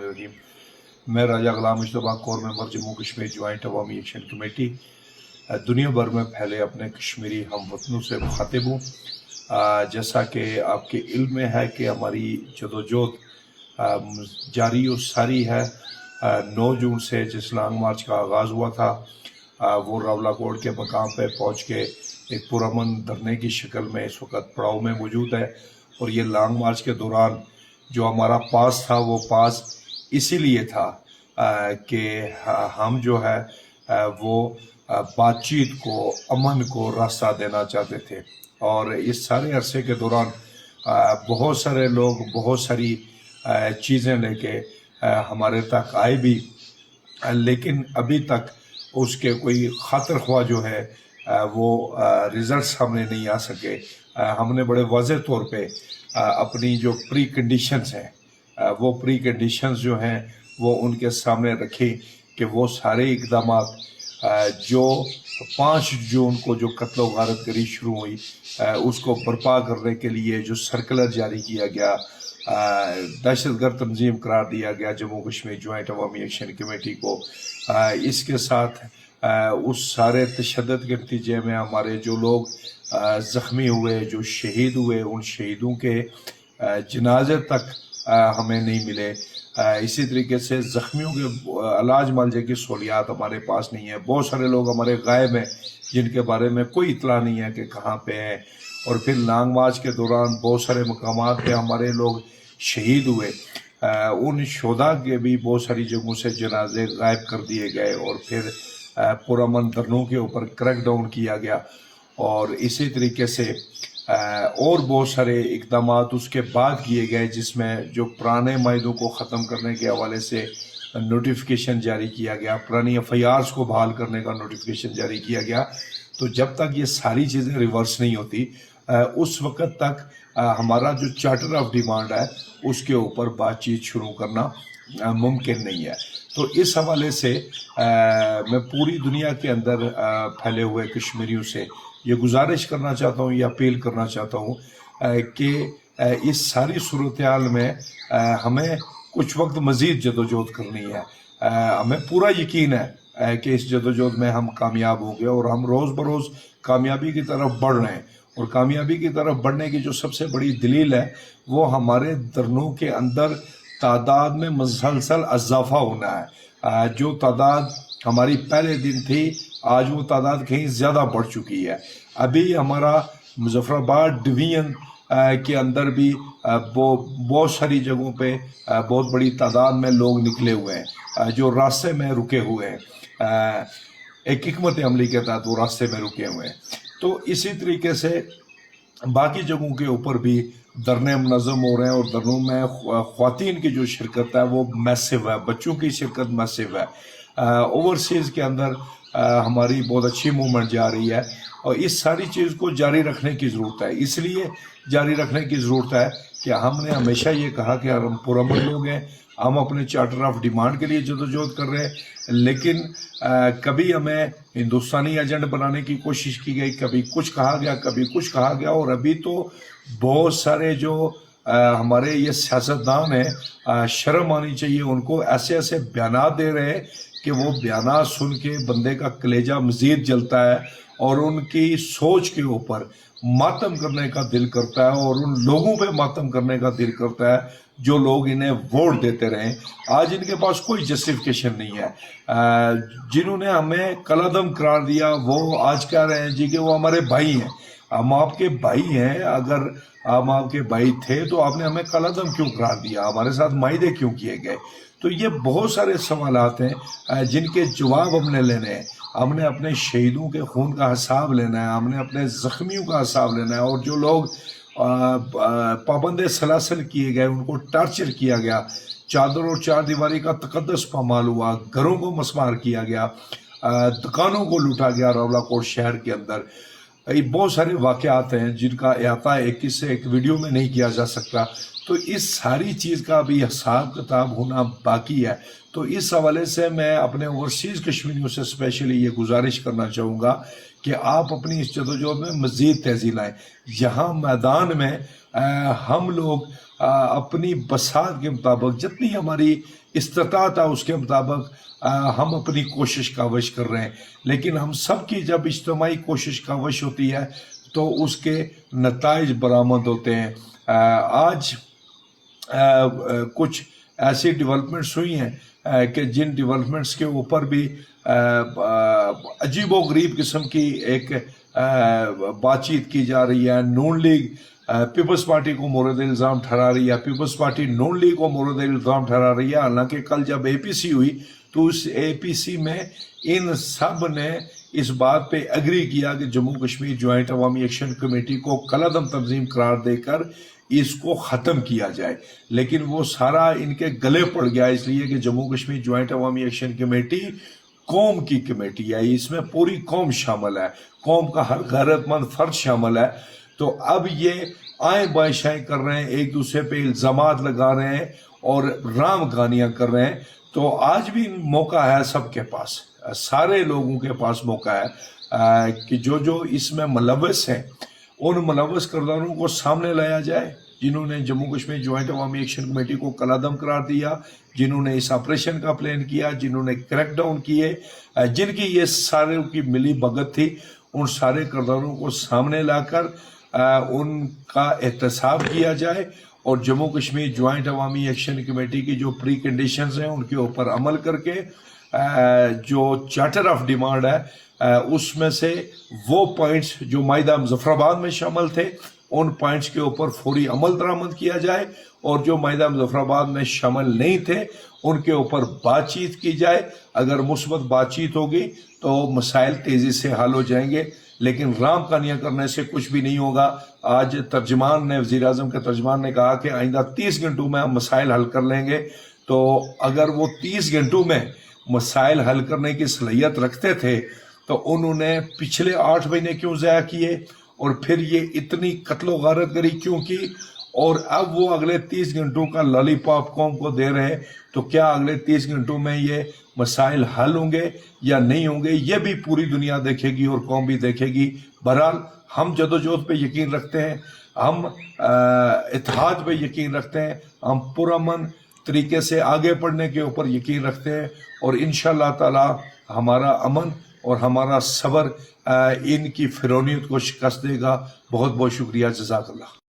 रहीम। मैं Raja Ghulam Mustafa core member Jammu Kashmir joint Awami action committee दुनिया भर में फैले अपने कश्मीरी हम वतनों से मुखातिब हूँ। जैसा कि आपके इल्म में है कि हमारी जदोजहद जारी और सारी है। 9 जून से जिस लॉन्ग मार्च का आगाज़ हुआ था वो रावलाकोट के मकाम पर पहुँच के एक पुरअमन धरने की शक्ल में इस वक्त पड़ाव में मौजूद है। और ये लॉन्ग मार्च के दौरान जो हमारा पास था वो पास इसीलिए था कि हम जो है वो बातचीत को, अमन को रास्ता देना चाहते थे। और इस सारे अरसे के दौरान बहुत सारे लोग बहुत सारी चीज़ें लेके हमारे तक आए भी, लेकिन अभी तक उसके कोई खातिर ख्वाह जो है वो रिज़ल्ट सामने नहीं आ सके। हमने बड़े वाज़ेह तौर पे अपनी जो प्री कंडीशंस हैं वो प्री कंडीशंस जो हैं वो उनके सामने रखे कि वो सारे इकदाम जो 5 जून को जो कत्ल गारत गरी शुरू हुई उसको बर्पा करने के लिए जो सर्कुलर जारी किया गया, दहशतगर्द तंजीम करार दिया गया Jammu Kashmir joint Awami action committee को, इसके साथ उस सारे तशद्दुद के नतीजे में हमारे जो लोग ज़ख्मी हुए, जो शहीद हुए, उन शहीदों के जनाजे तक हमें नहीं मिले। इसी तरीके से ज़ख्मियों के इलाज मुआवजे की सहूलियात हमारे पास नहीं है। बहुत सारे लोग हमारे गायब हैं जिनके बारे में कोई इतला नहीं है कि कहाँ पे हैं। और फिर लॉन्ग मार्च के दौरान बहुत सारे मकामात पे हमारे लोग शहीद हुए, उन शोधा के भी बहुत सारी जगहों से जनाजे गायब कर दिए गए और फिर पुरअमन धरनों के ऊपर क्रैकडाउन किया गया। और इसी तरीके से और बहुत सारे इकदाम उसके बाद किए गए जिसमें जो पुराने माहिदों को ख़त्म करने के हवाले से नोटिफिकेशन जारी किया गया, पुरानी FIRs को बहाल करने का नोटिफिकेशन जारी किया गया। तो जब तक ये सारी चीज़ें रिवर्स नहीं होती उस वक़्त तक हमारा जो चार्टर ऑफ डिमांड है उसके ऊपर बातचीत शुरू करना मुमकिन नहीं है। तो इस हवाले से मैं पूरी दुनिया के अंदर फैले हुए कश्मीरियों से ये गुजारिश करना चाहता हूँ या अपील करना चाहता हूँ कि इस सारी सूरत हाल में हमें कुछ वक्त मज़ीद जदोजहद करनी है। हमें पूरा यकीन है कि इस जदोजहद में हम कामयाब होंगे और हम रोज़ बरोज़ कामयाबी की तरफ बढ़ रहे हैं। और कामयाबी की तरफ बढ़ने की जो सबसे बड़ी दलील है वो हमारे धरनों के अंदर तादाद में मुसलसल इजाफा होना है। जो तादाद हमारी पहले दिन थी आज वो तादाद कहीं ज़्यादा बढ़ चुकी है। अभी हमारा मुजफ्फराबाद डिवीज़न के अंदर भी बहुत सारी जगहों पे बहुत बड़ी तादाद में लोग निकले हुए हैं जो रास्ते में रुके हुए हैं। एक हिकमत अमली के तहत वो रास्ते में रुके हुए हैं। तो इसी तरीके से बाकी जगहों के ऊपर भी धरने मुनज़्ज़म हो रहे हैं और धरनों में ख़वातीन की जो शिरकत है वो मैसिव है, बच्चों की शिरकत मैसिव है। ओवरसीज़ के अंदर हमारी बहुत अच्छी मूवमेंट जा रही है और इस सारी चीज़ को जारी रखने की ज़रूरत है। इसलिए जारी रखने की ज़रूरत है कि हमने हमेशा ये कहा कि हम पुरअमन लोग हैं, हम अपने चार्टर ऑफ डिमांड के लिए जदोजहद कर रहे हैं, लेकिन कभी हमें हिंदुस्तानी एजेंट बनाने की कोशिश की गई, कभी कुछ कहा गया, कभी कुछ कहा गया। और अभी तो बहुत सारे जो हमारे ये सियासतदान हैं शर्म आनी चाहिए उनको, ऐसे ऐसे बयानात दे रहे हैं कि वो बयानात सुन के बंदे का कलेजा मज़ीद जलता है और उनकी सोच के ऊपर मातम करने का दिल करता है और उन लोगों पे मातम करने का दिल करता है जो लोग इन्हें वोट देते रहे। आज इनके पास कोई जस्टिफिकेशन नहीं है। जिन्होंने हमें कलादम करार दिया वो आज कह रहे हैं जी कि वो हमारे भाई हैं। हम आपके भाई हैं, अगर हम आपके भाई थे तो आपने हमें कलादम क्यों करार दिया, हमारे साथ मायदे क्यों किए गए। तो ये बहुत सारे सवालात हैं जिनके जवाब हमने लेने हैं। हमने अपने शहीदों के खून का हिसाब लेना है, हमने अपने ज़ख्मियों का हिसाब लेना है। और जो लोग पाबंद सलासल किए गए, उनको टॉर्चर किया गया, चादर और चार दीवारी का तकद्दस पामाल हुआ, घरों को मसमार किया गया, दुकानों को लूटा गया रावलाकोट शहर के अंदर, ये बहुत सारे वाक़यात हैं जिनका अहाता एक से एक वीडियो में नहीं किया जा सकता। तो इस सारी चीज़ का भी हिसाब किताब होना बाकी है। तो इस हवाले से मैं अपने ओवरसीज़ कश्मीरियों से स्पेशली ये गुजारिश करना चाहूँगा कि आप अपनी इस जदोजहद में मज़ीद तेज़ी लाएँ। जहाँ मैदान में हम लोग اپنی بساط کے مطابق جتنی ہماری استطاعت ہے اس کے مطابق ہم اپنی کوشش کاوش کر رہے ہیں، لیکن ہم سب کی جب اجتماعی کوشش کاوش ہوتی ہے تو اس کے نتائج برآمد ہوتے ہیں۔ آج کچھ ایسی ڈیولپمنٹس ہوئی ہیں کہ جن ڈیولپمنٹس کے اوپر بھی عجیب و غریب قسم کی ایک بات چیت کی جا رہی ہے۔ نون لیگ پیپلز پارٹی کو مورد الزام ٹھہرا رہی ہے، پیپلز پارٹی نون لیگ کو مورد الزام ٹھہرا رہی ہے، حالانکہ کل جب اے پی سی ہوئی تو اس اے پی سی میں ان سب نے اس بات پہ اگری کیا کہ جموں کشمیر جوائنٹ عوامی ایکشن کمیٹی کو کالعدم تنظیم قرار دے کر اس کو ختم کیا جائے، لیکن وہ سارا ان کے گلے پڑ گیا، اس لیے کہ جموں کشمیر جوائنٹ عوامی ایکشن کمیٹی قوم کی کمیٹی ہے، اس میں پوری قوم شامل ہے، قوم کا ہر غیرت مند فرد شامل ہے۔ تو اب یہ آئیں بائیں شائیں کر رہے ہیں، ایک دوسرے پہ الزامات لگا رہے ہیں اور رام گانیاں کر رہے ہیں۔ تو آج بھی موقع ہے سب کے پاس، سارے لوگوں کے پاس موقع ہے کہ جو اس میں ملوث ہیں ان ملوث کرداروں کو سامنے لایا جائے، جنہوں نے جموں کشمیر جوائنٹ عوامی ایکشن کمیٹی کو کالعدم قرار دیا، جنہوں نے اس آپریشن کا پلان کیا، جنہوں نے کریک ڈاؤن کیے، جن کی یہ سارے کی ملی بھگت تھی، ان سارے کرداروں کو سامنے لا کر ان کا احتساب کیا جائے اور جموں کشمیر جوائنٹ عوامی ایکشن کمیٹی کی جو پری کنڈیشنز ہیں ان کے اوپر عمل کر کے جو چارٹر آف ڈیمانڈ ہے اس میں سے وہ پوائنٹس جو معاہدہ مظفرآباد میں شامل تھے ان پوائنٹس کے اوپر فوری عمل درآمد کیا جائے، اور جو معاہدہ مظفرآباد میں شامل نہیں تھے ان کے اوپر بات چیت کی جائے۔ اگر مثبت بات چیت ہوگی تو مسائل تیزی سے حل ہو جائیں گے، لیکن رام کہانیاں کرنے سے کچھ بھی نہیں ہوگا۔ آج ترجمان نے، وزیر اعظم کے ترجمان نے کہا کہ آئندہ 30 گھنٹوں میں ہم مسائل حل کر لیں گے، تو اگر وہ 30 گھنٹوں میں مسائل حل کرنے کی صلاحیت رکھتے تھے تو انہوں نے پچھلے 8 مہینے کیوں ضائع کیے، اور پھر یہ اتنی قتل و غارت گری کیوں کی، اور اب وہ اگلے 30 گھنٹوں کا لالی پاپ قوم کو دے رہے، تو کیا اگلے 30 گھنٹوں میں یہ مسائل حل ہوں گے یا نہیں ہوں گے، یہ بھی پوری دنیا دیکھے گی اور قوم بھی دیکھے گی۔ بہرحال ہم جدوجہد پہ یقین رکھتے ہیں، ہم اتحاد پہ یقین رکھتے ہیں، ہم پرامن طریقے سے آگے بڑھنے کے اوپر یقین رکھتے ہیں، اور انشاءاللہ تعالی ہمارا امن اور ہمارا صبر ان کی فرعونیت کو شکست دے گا۔ بہت بہت شکریہ، جزاک اللہ۔